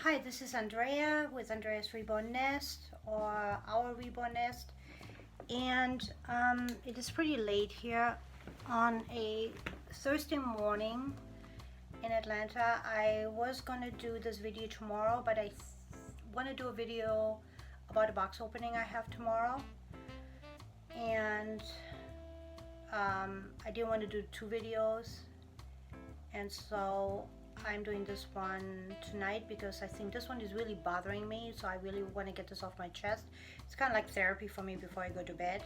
Hi, this is Andrea with Andrea's Reborn Nest or Our Reborn Nest, and it is pretty late here on a Thursday morning in Atlanta. I was gonna do this video tomorrow, but I want to do a video about a box opening I have tomorrow, and I didn't want to do two videos, and so I'm doing this one tonight because I think this one is really bothering me, so I really want to get this off my chest. It's kind of like therapy for me before I go to bed.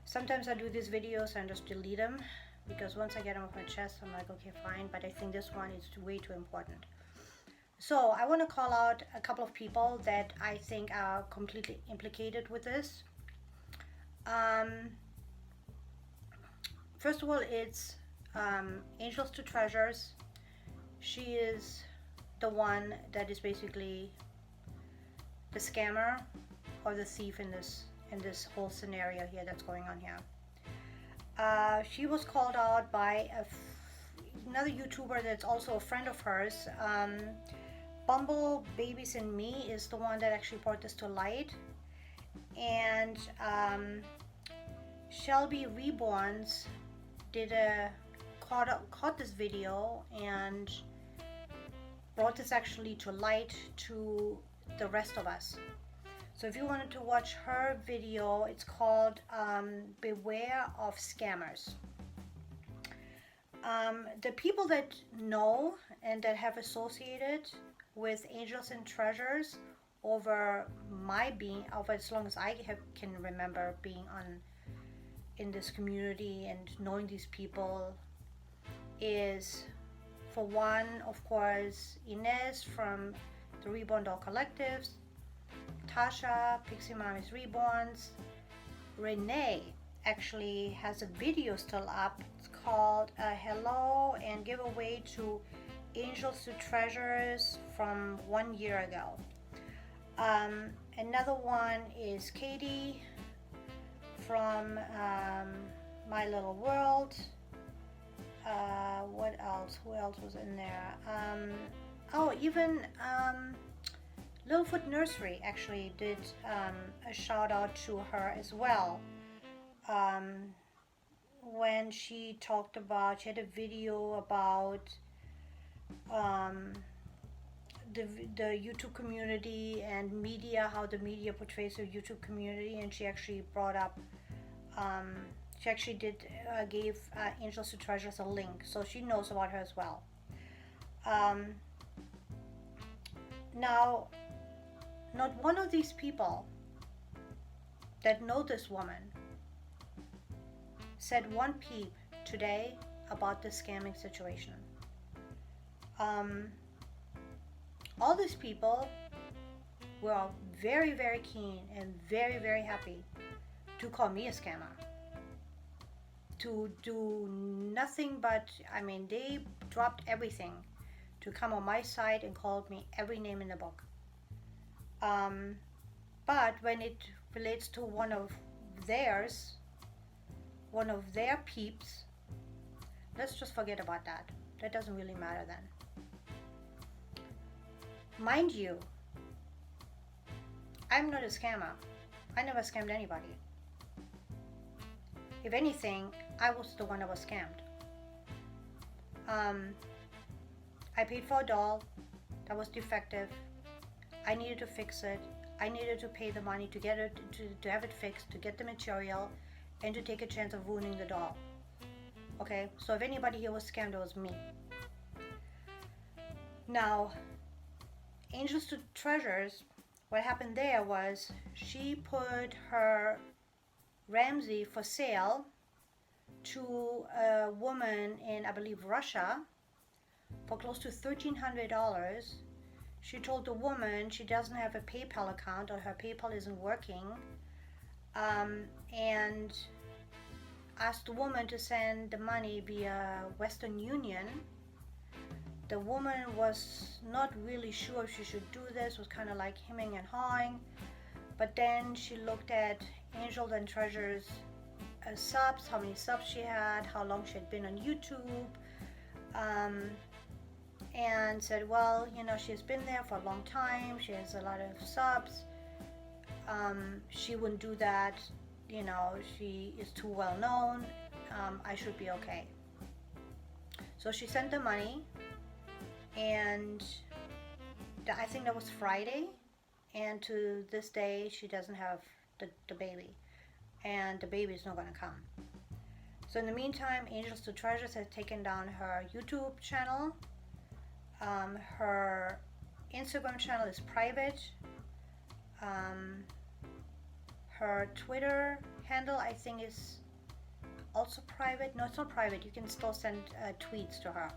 Sometimes I do these videos and just delete them because once I get them off my chest, I'm like, okay, fine, but I think this one is way too important. So I want to call out a couple of people that I think are completely implicated with this. First of all, it's Angels to Treasures. She is the one that is basically the scammer or the thief in this whole scenario here that's going on here. She was called out by another YouTuber that's also a friend of hers. Bumble Babies and Me is the one that actually brought this to light, and Shelby Reborns caught this video and brought this actually to light to the rest of us. So if you wanted to watch her video, it's called Beware of Scammers. The people that know and that have associated with Angels and Treasures over as long as I can remember being in this community and knowing these people is, for one, of course, Inez from the Reborn Doll Collectives, Tasha, Pixie Mommy's Reborns. Renee actually has a video still up. It's called Hello and Giveaway to Angels to Treasures from 1 year ago. Another one is Katie from My Little World. What else? Who else was in there? Even Littlefoot Nursery actually did a shout out to her as well. When she talked about, she had a video about the YouTube community and media, how the media portrays the YouTube community, and she actually brought up she actually gave Angels to Treasures a link, so she knows about her as well. Now, not one of these people that know this woman said one peep today about this scamming situation. All these people were very, very keen and very, very happy to call me a scammer. To do nothing but, they dropped everything to come on my side and called me every name in the book. But when it relates to one of their peeps, let's just forget about that. That doesn't really matter then. Mind you, I'm not a scammer. I never scammed anybody. If anything, I was the one that was scammed. I paid for a doll that was defective. I needed to fix it. I needed to pay the money to get it, to have it fixed, to get the material, and to take a chance of ruining the doll. Okay, so if anybody here was scammed, it was me. Now, Angels to Treasures, what happened there was she put her Ramsey for sale to a woman in, I believe, Russia for close to $1,300. She told the woman she doesn't have a PayPal account or her PayPal isn't working, and asked the woman to send the money via Western Union. The woman was not really sure if she should do this, was kind of like hemming and hawing, but then she looked at Angels and Treasures subs, how many subs she had, how long she had been on YouTube, and said, well, she's been there for a long time, she has a lot of subs, she wouldn't do that, she is too well known, I should be okay. So she sent the money, and I think that was Friday, and to this day she doesn't have the baby, and the baby is not going to come. So in the meantime, Angels to Treasures has taken down her YouTube channel. Her Instagram channel is private. Her Twitter handle, I think, is also private. No, it's not private. You can still send tweets to her.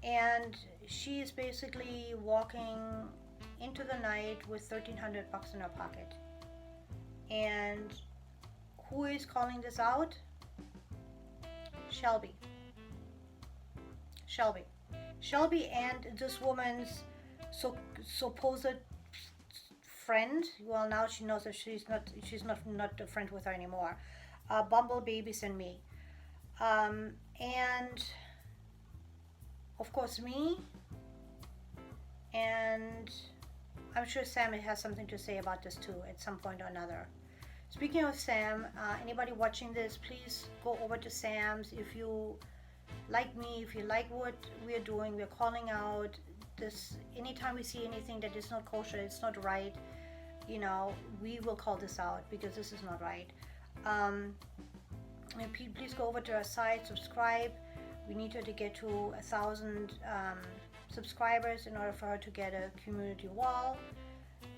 And she is basically walking into the night with $1,300 in her pocket. And who is calling this out? Shelby. Shelby and this woman's supposed friend. Well, now she knows that she's not a friend with her anymore. Bumble Babies and me. And of course me, and I'm sure Sam has something to say about this too at some point or another. Speaking of Sam, anybody watching this, please go over to Sam's. If you like me, if you like what we're doing, we're calling out this. Anytime we see anything that is not kosher, it's not right, we will call this out because this is not right. Please go over to our site, subscribe. We need her to get to 1,000 subscribers in order for her to get a community wall,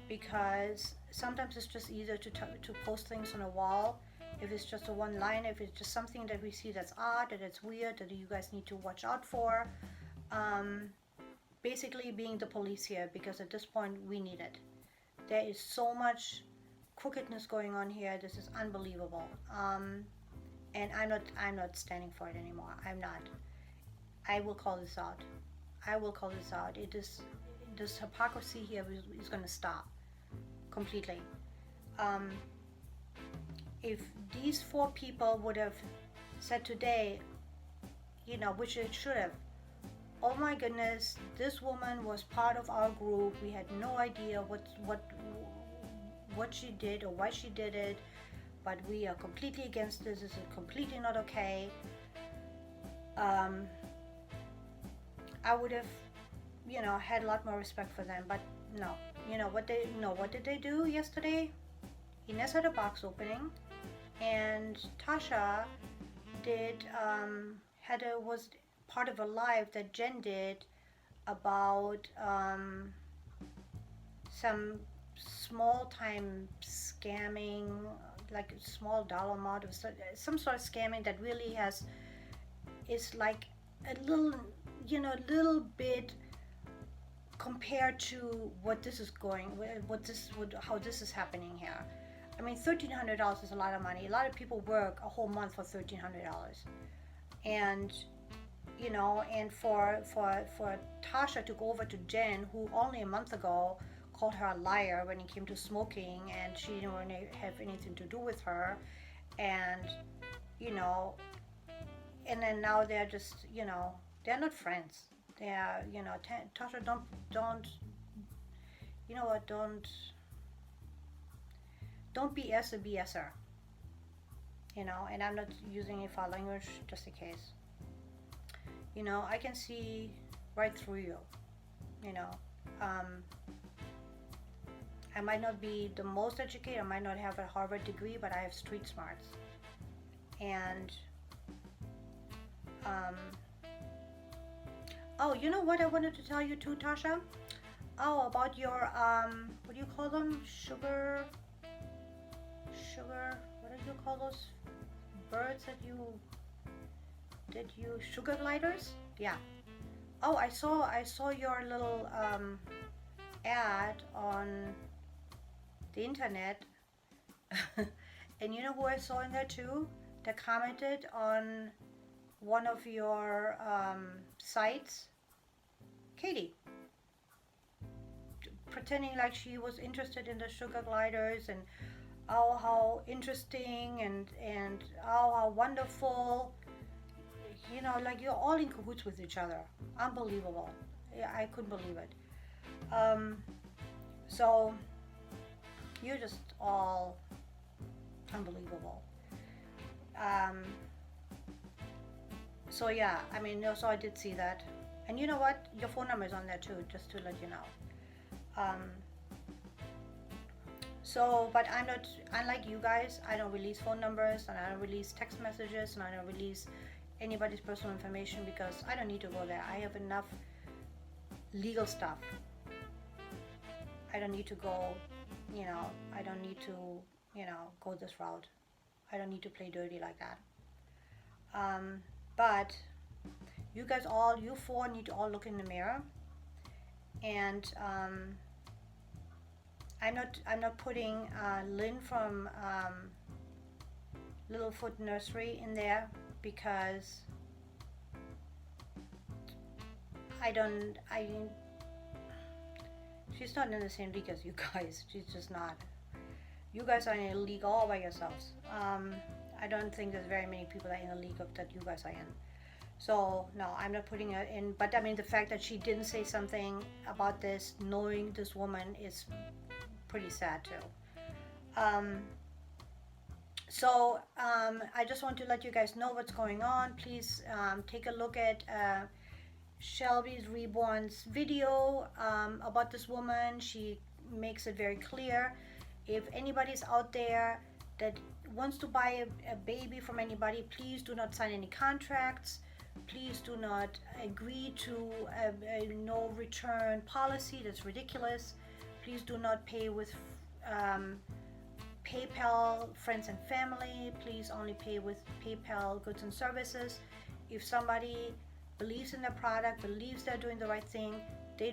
because sometimes it's just easier to post things on a wall. If it's just a one line, if it's just something that we see that's odd, that it's weird, that you guys need to watch out for. Basically being the police here, because at this point we need it. There is so much crookedness going on here. This is unbelievable. And I'm not standing for it anymore. I'm not. I will call this out. This hypocrisy here is going to stop completely. If these 4 people would have said today, which it should have, oh my goodness, this woman was part of our group. We had no idea what she did or why she did it, but we are completely against this. This is completely not okay. I would have, had a lot more respect for them, but no. What did they do yesterday? Ines had a box opening, and Tasha was part of a live that Jen did about some small time scamming, like a small dollar amount of some sort of scamming that really is like a little bit compared to what this is how this is happening here. I mean, $1,300 is a lot of money. A lot of people work a whole month for $1,300, and and for Tasha to go over to Jen, who only a month ago called her a liar when it came to smoking, and she didn't want to have anything to do with her, and and then now they're just they're not friends. They're Tasha, don't don't BS a BSer, and I'm not using any foul language, just in case. I can see right through you. I might not be the most educated, I might not have a Harvard degree, but I have street smarts. And oh, you know what I wanted to tell you too, Tasha? Oh, about your what do you call them? Sugar, what do you call those birds that you sugar gliders? Yeah. Oh, I saw your little ad on the internet. And you know who I saw in there too, that commented on one of your sites? Katie, pretending like she was interested in the sugar gliders, and how interesting, and how wonderful. You know, like you're all in cahoots with each other. Unbelievable. Yeah, I couldn't believe it. Um, so you're just all unbelievable. Um, so yeah, I mean, so I did see that. And you know what? Your phone number is on there too, just to let you know. Um, so, but I'm not, unlike you guys, I don't release phone numbers and I don't release text messages and I don't release anybody's personal information because I don't need to go there. I have enough legal stuff. I don't need to go, I don't need to, go this route. I don't need to play dirty like that. But you guys all, you four need to all look in the mirror and I'm not putting Lynn from Littlefoot Nursery in there because I she's not in the same league as you guys. She's just not. You guys are in a league all by yourselves. I don't think there's very many people that are in a league that you guys are in. So no, I'm not putting her in. But I mean, the fact that she didn't say something about this, knowing this woman, is pretty sad too. I just want to let you guys know what's going on. Please take a look at Shelby's Reborn's video about this woman. She makes it very clear. If anybody's out there that wants to buy a baby from anybody, please do not sign any contracts. Please do not agree to a no return policy. That's ridiculous. Please do not pay with PayPal friends and family. Please only pay with PayPal goods and services. If somebody believes in the product, believes they're doing the right thing, they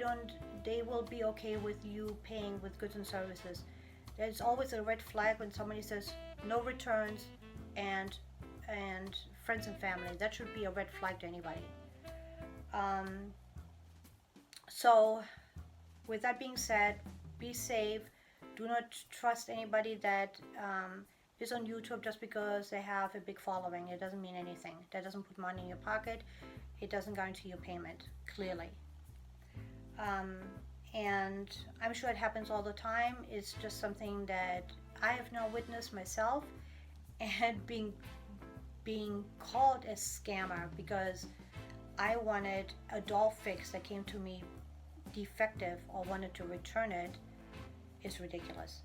will be okay with you paying with goods and services. There's always a red flag when somebody says no returns and friends and family. That should be a red flag to anybody. So with that being said, be safe. Do not trust anybody that is on YouTube just because they have a big following. It doesn't mean anything. That doesn't put money in your pocket. It doesn't guarantee your payment, clearly. And I'm sure it happens all the time. It's just something that I have now witnessed myself, and being called a scammer because I wanted a doll fix that came to me defective or wanted to return it is ridiculous.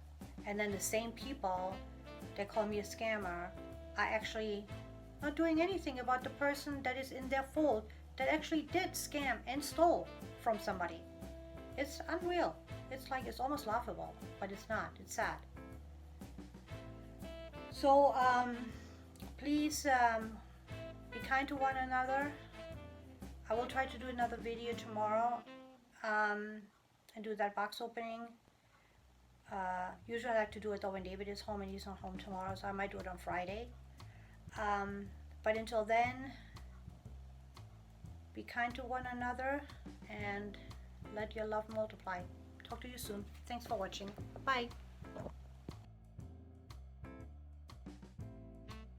And then the same people that call me a scammer are actually not doing anything about the person that is in their fold that actually did scam and stole from somebody. It's unreal. It's almost laughable, but it's not. It's sad. So please be kind to one another. I will try to do another video tomorrow and do that box opening. Usually I like to do it though when David is home and he's not home tomorrow, so I might do it on Friday. But until then, be kind to one another and let your love multiply. Talk to you soon. Thanks for watching. Bye.